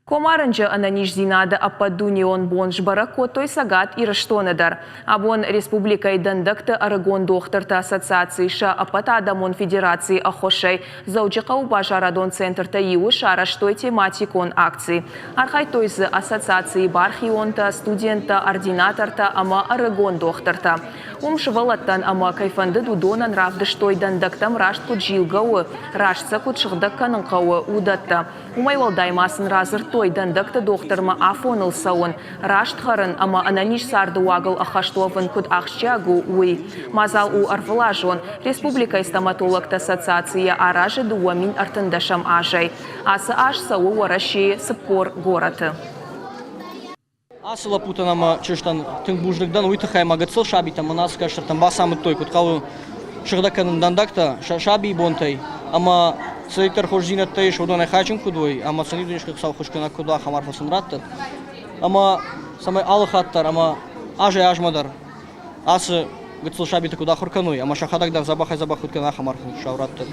Комарынчы ананиш зинады аппадунион бонж баракотой сагат ирыштоныдар. Абон республикай дандакты Арагон дохтырта ассоциации ша апата адамон федерации ахошей заучыка убажарадон центрта иу шараштой тематикон акции. Архай тойзы ассоциации бархионта, студента, ординаторта ама Арагон дохтырта. Умшывалаттан ама кайфанды дудонан равдыштой дандактам рашт кут жилгауы, раштса кут шыгдакканын кауы удатта. Умайвалдаймасын разыр той дандакты докторма афоныл сауын, рашт харын ама ананиш сарды уагыл ахаштовын кут ахщагу уй. Мазал у арвлажон, республика стоматологт ассоциация аражы дуамин артындашам ажай. Асы аж сау вараши сыппор гораты. Асыла путанама чыштан тың буждыгдан уйтыхай магацыл шабитам анас каштыртан басамы той куткалу шыгдаканын дандакта шаби бонтай ама цейтер хождинаттай шодан хайчын кудой ама санидунишка ксал хошкана куда хамарфасын раттат ама самай алыхаттар ама ажай ажмадар асы гыцыл шабита куда хорканой ама шахадагдан забахай хуткана хамарфасын шавраттат.